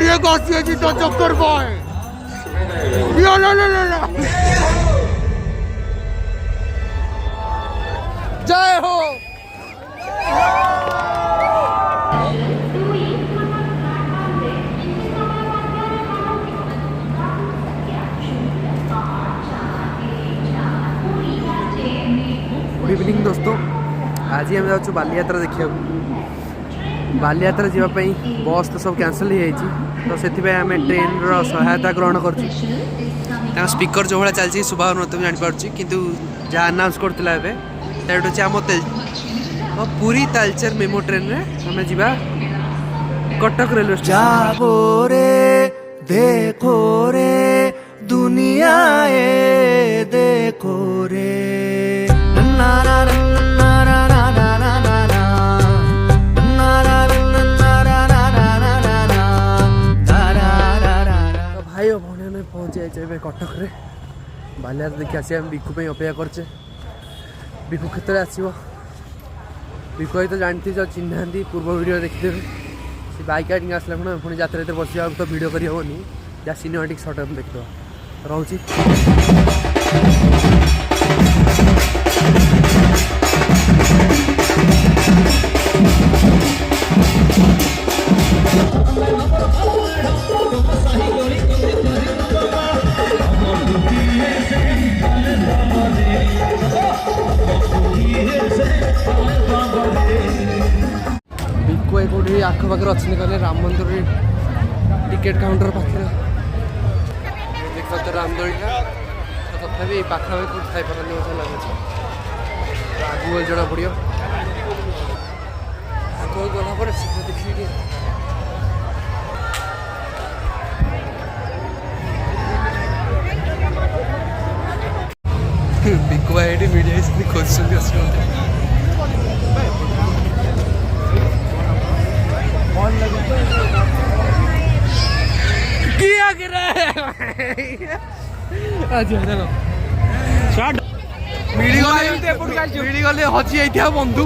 ये गासिया जी तो चक्कर बॉय या ला ला ला जय हो। गुड इवनिंग दोस्तों, आज ही हम जाऊँ बालीयात्रा देखा। बालीयात्रा जावाई बस तो सब कैंसल हो जाए, तो से आम ट्रेन सहायता ग्रहण कर स्पीकर जो भाई चलती शुभा तो जापारे कि जहाँ अनाउंस करता है आम पुरी तालचेर मेमो ट्रेन रे आम जा कटक रेलवे स्टेशन। देखो रे दुनिया देखो रे भाई भौणी में पहुँच जाए कटक रे बालियात्रा देखी आस बिकु अपेक्षा करचे। बिकु क्षेत्र आसो बिकु भाई तो जानती जो चिन्ह पूर्व वीडियो देखिदेवे से बाइक आइडिंग आसला पुणी पुणी यात्रा बस तो वीडियो करहबनी या सिनेमाटिक सर्ट देखिदेवा रोचे। बिकु आखपाखे अच्छे कहले राम मंदिर टिकेट काउंटर पाखे देख तो रामदोलीटा तथा पाखापाखि कौट थी पारे मत लगे आगू जना पड़ो आगे गला शीघ्र देखिए बिकु भाई ये मीडिया खोज हजी जाइए बंधु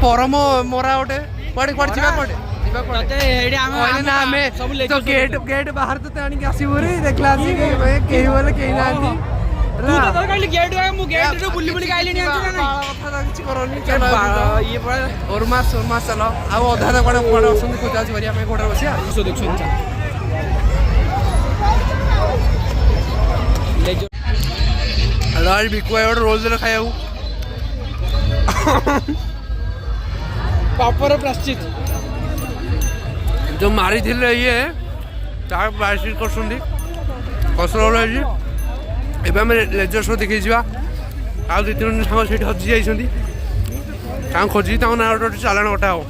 परम मरा गोटे कड़े कड़े गेट गेट बाहर तो आणिक आसबू देखला कहीं बोले कहीं ना चल अधा कड़े खोजा कड़े बस बिकु भाई रोल देला खाया पापर प्राश्चित जो मारी ये प्रायश्चित कर लेजर शो देखी जा आ दु तीन सांग से हजी जाती खोजी ना चालाण गोटा हो।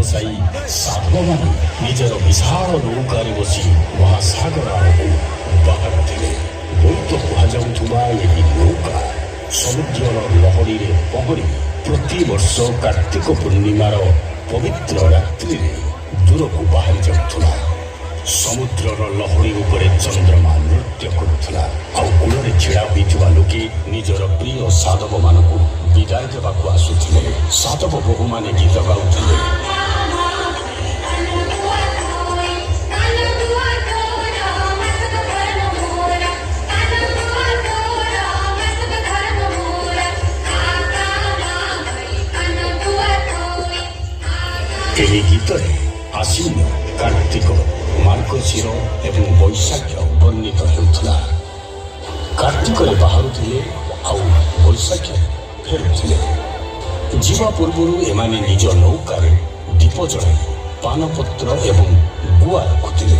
ବସାଇ ସାଧବମାନେ ନିଜର ବିଶାଳ ନୌକାରେ ବସି ମହାସାଗର ଆଡ଼କୁ ବାହାରିଥିଲେ। ବୋଇତ କୁହାଯାଉଥିବା ଏହି ନୌକା ସମୁଦ୍ରର ଲହଡ଼ିରେ ପହଁରି ପ୍ରତିବର୍ଷ କାର୍ତ୍ତିକ ପୂର୍ଣ୍ଣିମାର ପବିତ୍ର ରାତ୍ରିରେ ଦୂରକୁ ବାହାରି ଯାଉଥିଲା। ସମୁଦ୍ରର ଲହଡ଼ି ଉପରେ ଚନ୍ଦ୍ରମା ନୃତ୍ୟ କରୁଥିଲା। ଆଉ କୂଳରେ ଛିଡ଼ା ହୋଇଥିବା ଲୋକେ ନିଜର ପ୍ରିୟ ସାଧବମାନଙ୍କୁ ବିଦାୟ ଦେବାକୁ ଆସୁଥିଲେ। ସାଧବ ବୋହୂମାନେ ଗୀତ ଗାଉଥିଲେ। ଏହି ଗୀତରେ ଆଶ୍ୱିନ, କାର୍ତ୍ତିକ, ମାର୍ଗଶିର ଏବଂ ବୈଶାଖ ବର୍ଣ୍ଣିତ ହେଉଥିଲା। କାର୍ତ୍ତିକରେ ବାହାରୁଥିଲେ ଆଉ ବୈଶାଖରେ ଫେରୁଥିଲେ। ଯିବା ପୂର୍ବରୁ ଏମାନେ ନିଜ ନୌକାରେ ଦୀପ ଜଳାଇ ପାନପତ୍ର ଏବଂ ଗୁଆ ରଖୁଥିଲେ।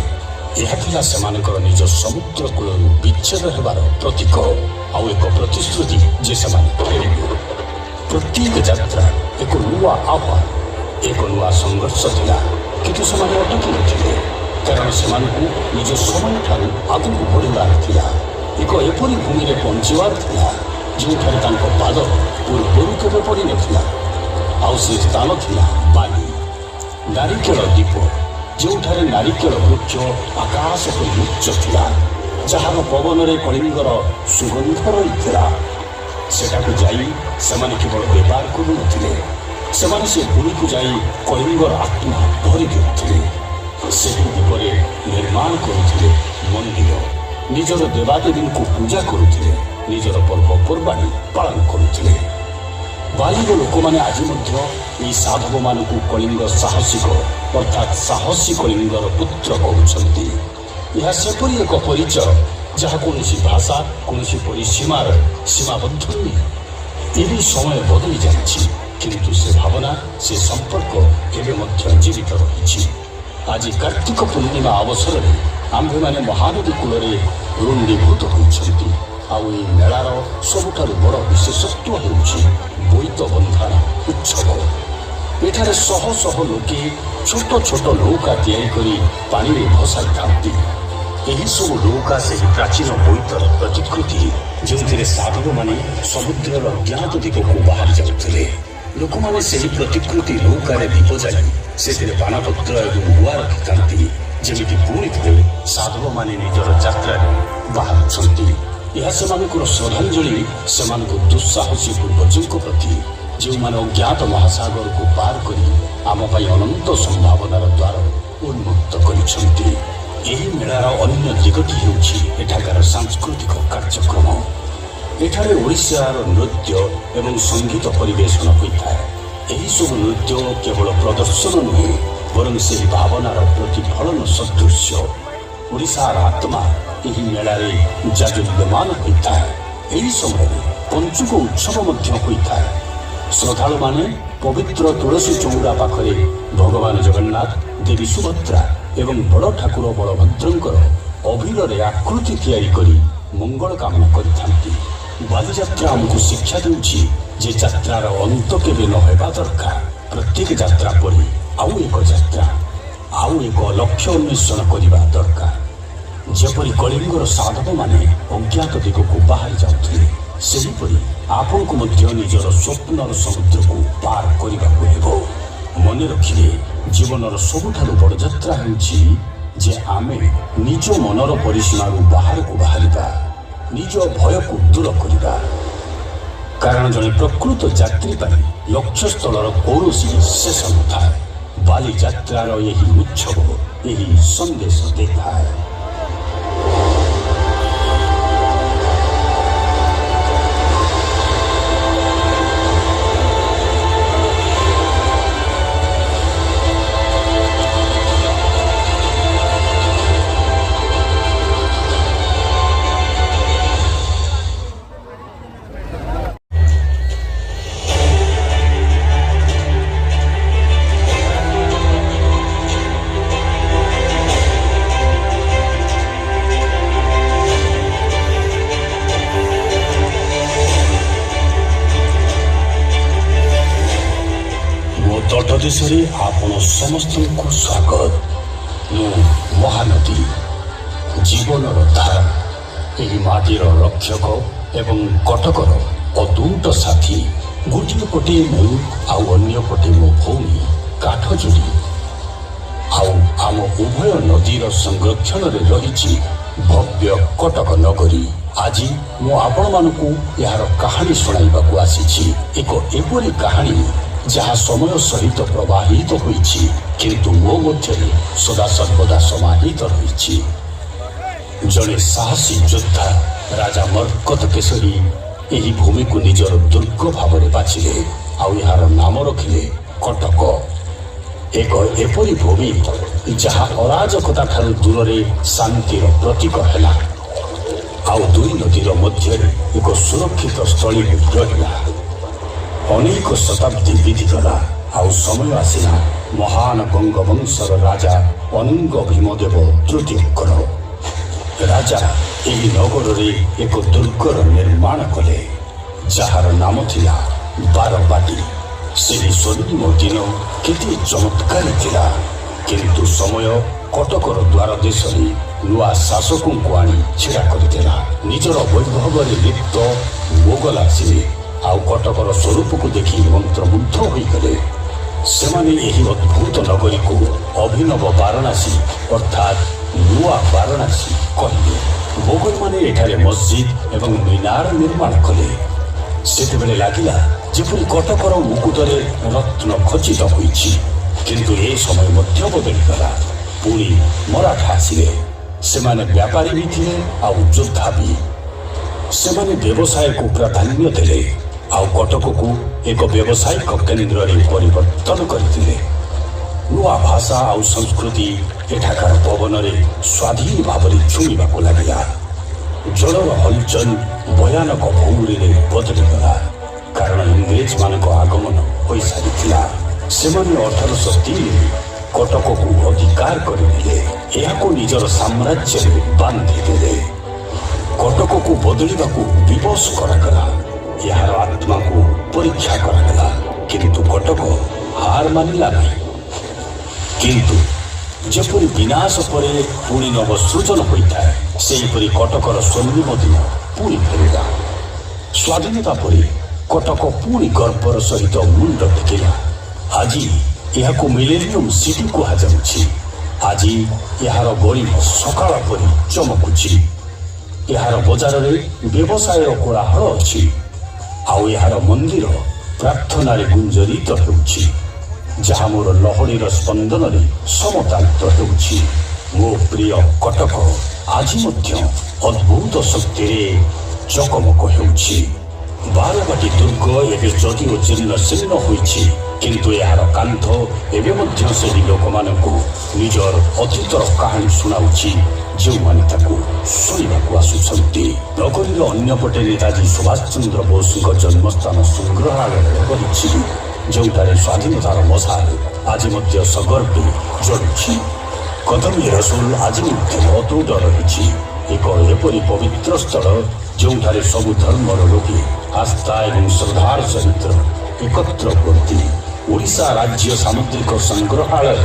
ଏହା ଥିଲା ସେମାନଙ୍କର ନିଜ ସମୁଦ୍ର କୂଳରୁ ବିଚ୍ଛେଦ ହେବାର ପ୍ରତୀକ ଆଉ ଏକ ପ୍ରତିଶ୍ରୁତି ଯେ ସେମାନେ ଫେରିବେ। ପ୍ରତ୍ୟେକ ଯାତ୍ରା ଏକ ନୂଆ ଆହ୍ୱାନ, ଏକ ନୂଆ ସଂଘର୍ଷ ଥିଲା। କିନ୍ତୁ ସେମାନେ ଅଟକି ନଥିଲେ, କାରଣ ସେମାନଙ୍କୁ ନିଜ ସମୟଠାରୁ ଆଗକୁ ବଢ଼ିବାର ଥିଲା। ଏକ ଏପରି ଭୂମିରେ ପହଞ୍ଚିବାର ଥିଲା ଯେଉଁଠାରେ ତାଙ୍କ ପାଦ ପୂର୍ବରୁ କେବେ ପଡ଼ିନଥିଲା। ଆଉ ସେ ସ୍ଥାନ ଥିଲା ବାଲି, ନାରିକେଳ ଦ୍ୱୀପ, ଯେଉଁଠାରେ ନାରିକେଳ ବୃକ୍ଷ ଆକାଶ ପରି ଉଚ୍ଚ ଥିଲା, ଯାହାର ପବନରେ କଳିଙ୍ଗର ସୁଗନ୍ଧ ରହିଥିଲା। ସେଠାକୁ ଯାଇ ସେମାନେ କେବଳ ବେପାର କରୁନଥିଲେ, ସେମାନେ ସେ ଭୂମିକୁ ଯାଇ କଳିଙ୍ଗର ଆତ୍ମା ଭରି ଦେଉଥିଲେ। ସେହି ଦ୍ୱୀପରେ ନିର୍ମାଣ କରୁଥିଲେ ମନ୍ଦିର, ନିଜର ଦେବାଦେବୀଙ୍କୁ ପୂଜା କରୁଥିଲେ, ନିଜର ପର୍ବପର୍ବାଣି ପାଳନ କରୁଥିଲେ। ବାଲିର ଲୋକମାନେ ଆଜି ମଧ୍ୟ ଏହି ସାଧବମାନଙ୍କୁ କଳିଙ୍ଗ ସାହସିକ ଅର୍ଥାତ୍ ସାହସୀ କଳିଙ୍ଗର ପୁତ୍ର କହୁଛନ୍ତି। ଏହା ସେପରି ଏକ ପରିଚୟ ଯାହା କୌଣସି ଭାଷା, କୌଣସି ପରିସୀମାର ସୀମାବଦ୍ଧ ନୁହେଁ। ଏହି ସମୟ ବଦଳି ଯାଇଛି, କିନ୍ତୁ ସେ ଭାବନା, ସେ ସମ୍ପର୍କ ଏବେ ମଧ୍ୟ ଜୀବିତ ରହିଛି। ଆଜି କାର୍ତ୍ତିକ ପୂର୍ଣ୍ଣିମା ଅବସରରେ ଆମ୍ଭେମାନେ ମହାନଦୀ କୂଳରେ ରୁଣ୍ଡୀଭୂତ ହୋଇଛନ୍ତି। ଆଉ ଏହି ମେଳାର ସବୁଠାରୁ ବଡ଼ ବିଶେଷତ୍ୱ ହେଉଛି ବୋଇତ ବନ୍ଧାଣ ଉତ୍ସବ। ଏଠାରେ ଶହ ଶହ ଲୋକେ ଛୋଟ ଛୋଟ ନୌକା ତିଆରି କରି ପାଣିରେ ଭସାଇଥାନ୍ତି। ଏହିସବୁ ନୌକା ସେହି ପ୍ରାଚୀନ ବୋଇତର ପ୍ରତିକୃତି, ଯେଉଁଥିରେ ସାଧବମାନେ ସମୁଦ୍ରର ଜ୍ଞାତ ଦିଗକୁ ବାହାରି ଯାଉଥିଲେ। ଲୋକମାନେ ସେହି ପ୍ରତିକୃତି ନୌକାରେ ଦୀପ ଜାଳି ସେଥିରେ ପାନପତ୍ର ଏବଂ ଗୁଆ ରଖିଥାନ୍ତି, ଯେମିତି ପୁଣି ଥରେ ସାଧବମାନେ ନିଜର ଯାତ୍ରାରେ ବାହାରୁଛନ୍ତି। ଏହା ସେମାନଙ୍କର ଶ୍ରଦ୍ଧାଞ୍ଜଳି ସେମାନଙ୍କ ଦୁଃସାହସୀ ପୂର୍ବଜଙ୍କ ପ୍ରତି, ଯେଉଁମାନେ ଅଜ୍ଞାତ ମହାସାଗରକୁ ପାର କରି ଆମ ପାଇଁ ଅନନ୍ତ ସମ୍ଭାବନାର ଦ୍ୱାର ଉନ୍ମୁକ୍ତ କରିଛନ୍ତି। ଏହି ମେଳାର ଅନ୍ୟ ଦିଗଟି ହେଉଛି ଏଠାକାର ସାଂସ୍କୃତିକ କାର୍ଯ୍ୟକ୍ରମ। ଏଠାରେ ଓଡ଼ିଶାର ନୃତ୍ୟ ଏବଂ ସଙ୍ଗୀତ ପରିବେଷଣ ହୋଇଥାଏ। ଏହିସବୁ ନୃତ୍ୟ କେବଳ ପ୍ରଦର୍ଶନ ନୁହେଁ, ବରଂ ସେହି ଭାବନାର ପ୍ରତିଫଳନ ସଦୃଶ୍ୟ। ଓଡ଼ିଶାର ଆତ୍ମା ଏହି ମେଳାରେ ଜାଜଲ୍ୟମାନ ହୋଇଥାଏ। ଏହି ସମୟରେ ପଞ୍ଚୁକ ଉତ୍ସବ ମଧ୍ୟ ହୋଇଥାଏ। ଶ୍ରଦ୍ଧାଳୁମାନେ ପବିତ୍ର ତୁଳସୀ ଚଉରା ପାଖରେ ଭଗବାନ ଜଗନ୍ନାଥ, ଦେବୀ ସୁଭଦ୍ରା ଏବଂ ବଡ଼ ଠାକୁର ବଳଭଦ୍ରଙ୍କର ଅଭିରରେ ଆକୃତି ତିଆରି କରି ମଙ୍ଗଳ କାମନା କରିଥାନ୍ତି। ବାଲିଯାତ୍ରା ଆମକୁ ଶିକ୍ଷା ଦେଉଛି ଯେ ଯାତ୍ରାର ଅନ୍ତ କେବେ ନ ହେବା ଦରକାର। ପ୍ରତ୍ୟେକ ଯାତ୍ରା ପରି ଆଉ ଏକ ଯାତ୍ରା, ଆଉ ଏକ ଲକ୍ଷ୍ୟ ଅନ୍ୱେଷଣ କରିବା ଦରକାର। ଯେପରି କଳିଙ୍ଗର ସାଧବମାନେ ଅଜ୍ଞାତ ଦିଗକୁ ବାହାରି ଯାଉଥିଲେ, ସେହିପରି ଆପଣଙ୍କୁ ମଧ୍ୟ ନିଜର ସ୍ୱପ୍ନର ସମୁଦ୍ରକୁ ପାର କରିବାକୁ ହେବ। ମନେ ରଖିବେ, ଜୀବନର ସବୁଠାରୁ ବଡ଼ ଯାତ୍ରା ହେଉଛି ଯେ ଆମେ ନିଜ ମନର ପରିସୀମାରୁ ବାହାରକୁ ବାହାରିବା, ନିଜ ଭୟକୁ ଦୂର କରିବା। କାରଣ ଜଣେ ପ୍ରକୃତ ଯାତ୍ରୀ ପାଇଁ ଲକ୍ଷ୍ୟସ୍ଥଳର କୌଣସି ଶେଷ ନଥାଏ। ବାଲିଯାତ୍ରାର ଏହି ଉତ୍ସବ ଏହି ସନ୍ଦେଶ ଦେଇଥାଏ। ପ୍ରଦେଶରେ ଆପଣ ସମସ୍ତଙ୍କୁ ସ୍ୱାଗତ। ମୁଁ ମହାନଦୀ, ଜୀବନର ଧାରା, ଏହି ମାଟିର ରକ୍ଷକ ଏବଂ କଟକର ଅଦୂତ ସାଥୀ। ଗୋଟିଏ ପଟେ ମୁଁ ଆଉ ଅନ୍ୟ ପଟେ ମୋ ଭଉଣୀ କାଠଯୋଡ଼ି। ଆଉ ଆମ ଉଭୟ ନଦୀର ସଂରକ୍ଷଣରେ ରହିଛି ଭବ୍ୟ କଟକ ନଗରୀ। ଆଜି ମୁଁ ଆପଣମାନଙ୍କୁ ଏହାର କାହାଣୀ ଶୁଣାଇବାକୁ ଆସିଛି। ଏକ ଏପରି କାହାଣୀ ଯାହା ସମୟ ସହିତ ପ୍ରବାହିତ ହୋଇଛି, କିନ୍ତୁ ମୋ ମଧ୍ୟରେ ସଦାସର୍ବଦା ସମାହିତ ରହିଛି। ଜଣେ ସାହସୀ ଯୋଦ୍ଧା ରାଜା ମର୍କତ କେଶରୀ ଏହି ଭୂମିକୁ ନିଜର ଦୁର୍ଗ ଭାବରେ ବାଛିଲେ, ଆଉ ଏହାର ନାମ ରଖିଲେ କଟକ। ଏକ ଏପରି ଭୂମି ଯାହା ଅରାଜକତା ଠାରୁ ଦୂରରେ ଶାନ୍ତିର ପ୍ରତୀକ ହେଲା, ଆଉ ଦୁଇ ନଦୀର ମଧ୍ୟରେ ଏକ ସୁରକ୍ଷିତ ସ୍ଥଳୀ ରହିଲା। ଅନେକ ଶତାବ୍ଦୀ ବିତିଗଲା, ଆଉ ସମୟ ଆସିଲା ମହାନ ଗଙ୍ଗବଂଶର ରାଜା ଅନଙ୍ଗ ଭୀମଦେବ ତୃତୀୟଙ୍କର। ରାଜା ଏହି ନଗରରେ ଏକ ଦୁର୍ଗର ନିର୍ମାଣ କଲେ, ଯାହାର ନାମ ଥିଲା ବାରବାଟୀ। ସେହି ସ୍ୱର୍ଣ୍ଣିମ ଦିନ କେତେ ଚମତ୍କାରୀ ଥିଲା, କିନ୍ତୁ ସମୟ କଟକର ଦ୍ୱାର ଦେଶରେ ନୂଆ ଶାସକଙ୍କୁ ଆଣି ଛିଡ଼ା କରିଦେଲା। ନିଜର ବୈଭବରେ ଲିପ୍ତ ମୋଗଲ ଆସିଲେ, ଆଉ କଟକର ସ୍ୱରୂପକୁ ଦେଖି ମନ୍ତ୍ରମୁଗ୍ଧ ହୋଇଗଲେ। ସେମାନେ ଏହି ଅଦ୍ଭୁତ ନଗରୀକୁ ଅଭିନବ ବାରାଣାସୀ ଅର୍ଥାତ୍ ନୂଆ ବାରାଣାସୀ କହିଲେ। ମୋଗଲମାନେ ଏଠାରେ ମସଜିଦ ଏବଂ ମିନାର ନିର୍ମାଣ କଲେ। ସେତେବେଳେ ଲାଗିଲା ଯେପରି କଟକର ମୁକୁଟରେ ରତ୍ନ ଖଚିତ ହୋଇଛି, କିନ୍ତୁ ଏ ସମୟ ମଧ୍ୟ ବଦଳିଗଲା। ପୁଣି ମରାଠା ଆସିଲେ। ସେମାନେ ବ୍ୟାପାରୀ ବି ଥିଲେ ଆଉ ଯୋଦ୍ଧା ବି। ସେମାନେ ବ୍ୟବସାୟକୁ ପ୍ରାଧାନ୍ୟ ଦେଲେ, ଆଉ କଟକକୁ ଏକ ବ୍ୟବସାୟିକ କେନ୍ଦ୍ରରେ ପରିବର୍ତ୍ତନ କରିଥିଲେ। ନୂଆ ଭାଷା ଆଉ ସଂସ୍କୃତି ଏଠାକାର ପବନରେ ସ୍ୱାଧୀନ ଭାବରେ ଛୁଇଁବାକୁ ଲାଗିଲା। ଜଳର ହଲଚଲ ଭୟାନକ ଭଉଁରୀରେ ବଦଳିଗଲା, କାରଣ ଇଂରେଜମାନଙ୍କ ଆଗମନ ହୋଇସାରିଥିଲା। ସେମାନେ 1803 କଟକକୁ ଅଧିକାର କରିନେଲେ, ଏହାକୁ ନିଜର ସାମ୍ରାଜ୍ୟରେ ବାନ୍ଧିଦେଲେ। କଟକକୁ ବଦଳିବାକୁ ବିବଶ କରାଗଲା, ଏହାର ଆତ୍ମାକୁ ପରୀକ୍ଷା କରାଗଲା, କିନ୍ତୁ କଟକ ହାର ମାନିଲା ନାହିଁ। କିନ୍ତୁ ଯେପରି ବିନାଶ ପରେ ପୁଣି ନବ ସୃଜନ ହୋଇଥାଏ, ସେହିପରି କଟକର ସ୍ୱର୍ଣ୍ଣିମ ଦିନ ପୁଣି ଫେରିଲା। ସ୍ୱାଧୀନତା ପରେ କଟକ ପୁଣି ଗର୍ବର ସହିତ ମୁଣ୍ଡ ଟେକିଲା। ଆଜି ଏହାକୁ ମିଲେନିୟମ ସିଟି କୁହାଯାଉଛି। ଆଜି ଏହାର ଗଳି ସକାଳ ପରି ଚମକୁଛି। ଏହାର ବଜାରରେ ବ୍ୟବସାୟର କୋଳାହଳ ଅଛି, ଆଉ ଏହାର ମନ୍ଦିର ପ୍ରାର୍ଥନାରେ ଗୁଞ୍ଜରିତ ହେଉଛି, ଯାହା ମୋର ଲହଡିର ସ୍ପନ୍ଦନରେ ସମତାଳିତ ହେଉଛି। ମୋ ପ୍ରିୟ କଟକ ଆଜି ମଧ୍ୟ ଅଦ୍ଭୁତ ଶକ୍ତିରେ ଚକମକ ହେଉଛି। ବାରବାଟୀ ଦୁର୍ଗ ଏବେ ଯଦିଓ ଜୀର୍ଣ୍ଣ ଶୀର୍ଣ୍ଣ ହୋଇଛି, କିନ୍ତୁ ଏହାର କାନ୍ଥ ଏବେ ମଧ୍ୟ ସେହି ଲୋକମାନଙ୍କୁ ନିଜର ଅତୀତର କାହାଣୀ ଶୁଣାଉଛି, ଯେଉଁମାନେ ତାକୁ ଶୁଣିବାକୁ ଆସୁଛନ୍ତି। ନଗରୀର ଅନ୍ୟପଟେ ନେତାଜୀ ସୁଭାଷ ଚନ୍ଦ୍ର ବୋଷଙ୍କ ଜନ୍ମସ୍ଥାନ ସଂଗ୍ରହାଳୟ ରହିଛି, ଯେଉଁଠାରେ ସ୍ୱାଧୀନତାର ମଶାଲ ଆଜି ମଧ୍ୟ ସଗର୍ବେ ଜଳୁଛି। କଦମୀ ରସୁଲ ଆଜି ମଧ୍ୟ ଅତୁଟ ରହିଛି, ଏକ ଏପରି ପବିତ୍ର ସ୍ଥଳ ଯେଉଁଠାରେ ସବୁ ଧର୍ମର ଲୋକେ ଆସ୍ଥା ଏବଂ ଶ୍ରଦ୍ଧାର ସହିତ ଏକତ୍ର ହୁଅନ୍ତି। ଓଡ଼ିଶା ରାଜ୍ୟ ସାମୁଦ୍ରିକ ସଂଗ୍ରହାଳୟ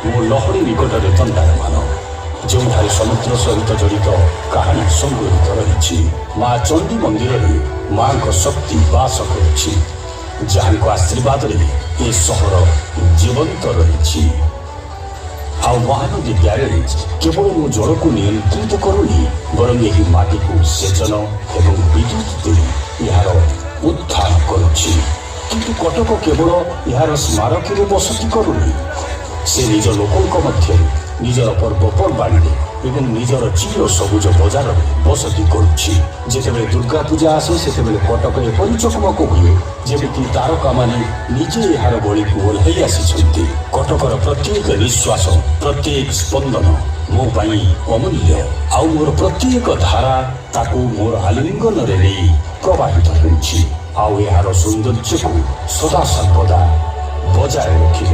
ଓ ଲହଡ଼ି ନିକଟରେ ଦଣ୍ଡାୟମାନ, ଯେଉଁଠାରେ ସମୁଦ୍ର ସହିତ ଜଡ଼ିତ କାହାଣୀ ସଂଗୃହୀତ ରହିଛି। ମା ଚଣ୍ଡୀ ମନ୍ଦିରରେ ମାଙ୍କ ଶକ୍ତି ବାସ କରୁଛି, ଯାହାଙ୍କ ଆଶୀର୍ବାଦରେ ଏ ସହର ଜୀବନ୍ତ ରହିଛି। ଆଉ ମହାନଦୀ ବ୍ୟାରେଜ କେବଳ ମୋ ଜଳକୁ ନିୟନ୍ତ୍ରିତ କରୁନି, ବରଂ ଏହି ମାଟିକୁ ସେଚନ ଏବଂ ବିଦ୍ୟୁତ ଦେଇ ଏହାର ଉଦ୍ଧାର କରୁଛି। କିନ୍ତୁ କଟକ କେବଳ ଏହାର ସ୍ମାରକୀରେ ବସତି କରୁନି, ସେ ନିଜ ଲୋକଙ୍କ ମଧ୍ୟରେ ନିଜର ପର୍ବପର୍ବାଣୀରେ ଏବଂ ନିଜର ଚିର ସବୁଜ ବଜାରରେ ବସତି କରୁଛି। ଯେତେବେଳେ ଦୁର୍ଗା ପୂଜା ଆସେ, ସେତେବେଳେ କଟକ ଏପରି ଚକମକ ହୁଏ ଯେମିତି ତାରକାମାନେ ନିଜେ ଏହାର ଗଳିକୁ ଓହ୍ଲାଇ ଆସିଛନ୍ତି। କଟକର ପ୍ରତ୍ୟେକ ନିଶ୍ୱାସ, ପ୍ରତ୍ୟେକ ସ୍ପନ୍ଦନ ମୋ ପାଇଁ ଅମୂଲ୍ୟ, ଆଉ ମୋର ପ୍ରତ୍ୟେକ ଧାରା ତାକୁ ମୋର ଆଲିଙ୍ଗନରେ ନେଇ ପ୍ରବାହିତ ହେଉଛି, ଆଉ ଏହାର ସୌନ୍ଦର୍ଯ୍ୟକୁ ସଦାସର୍ବଦା ବଜାୟ ରଖିବ।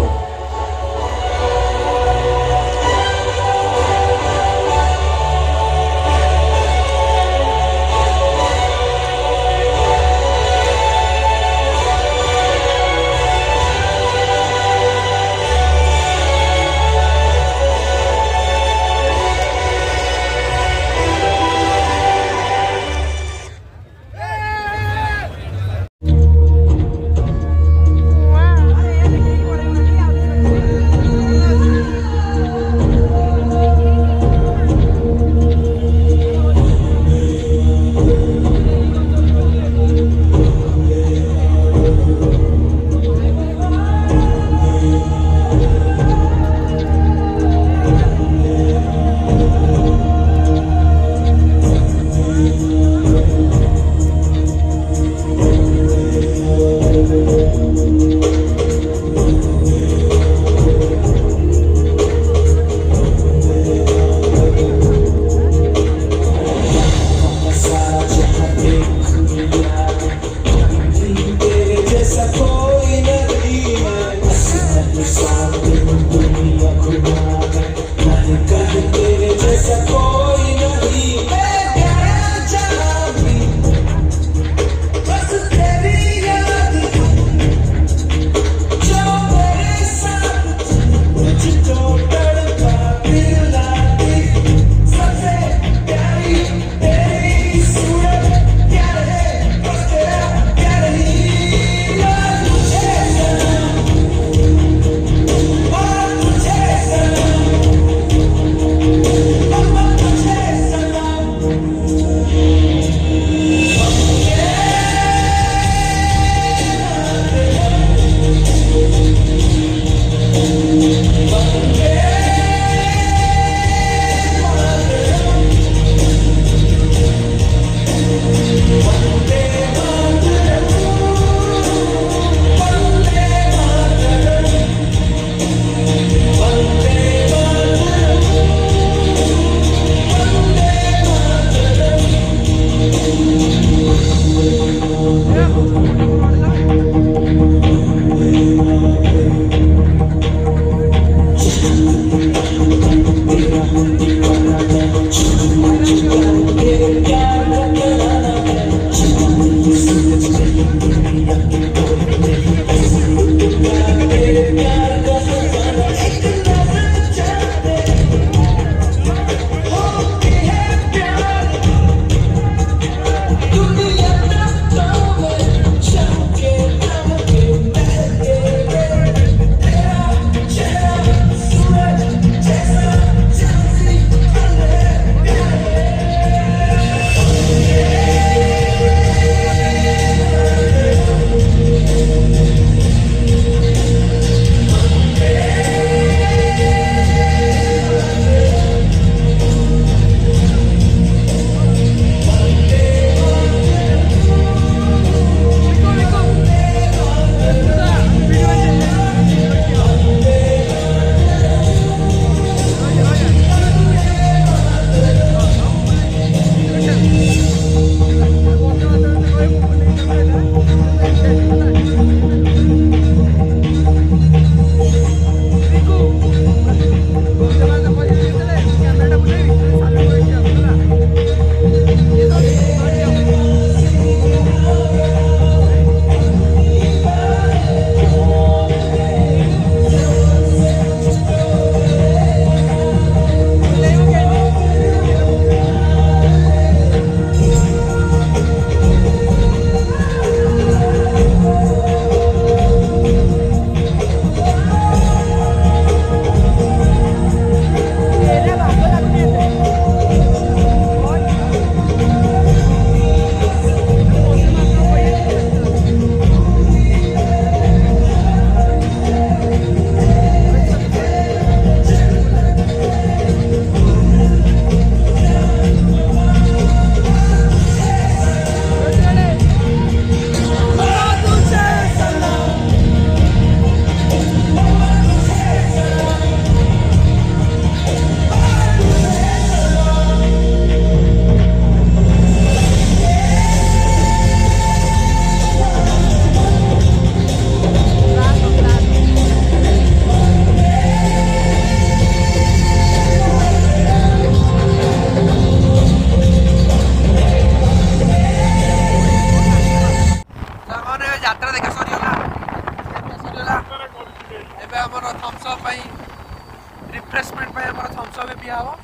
टार्गेट पे आम थम्सअप पिया हम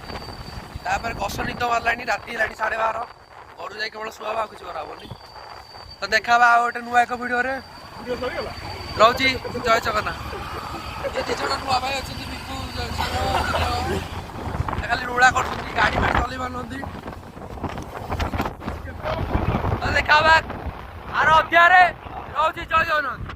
तापर कष निद मारानी राति है 12:30 घर जाए केवल शुआ कुछ कराबनी तो देखा गोटे नुआ एक भिडियो रोची जय जगन्नाथ ये दी जन नुआ भाई अच्छे बिकू खाली रोड़ा कर गाड़ी फाड़ी चल पार देखा आर अध्याय रोची जय जगन्नाथ।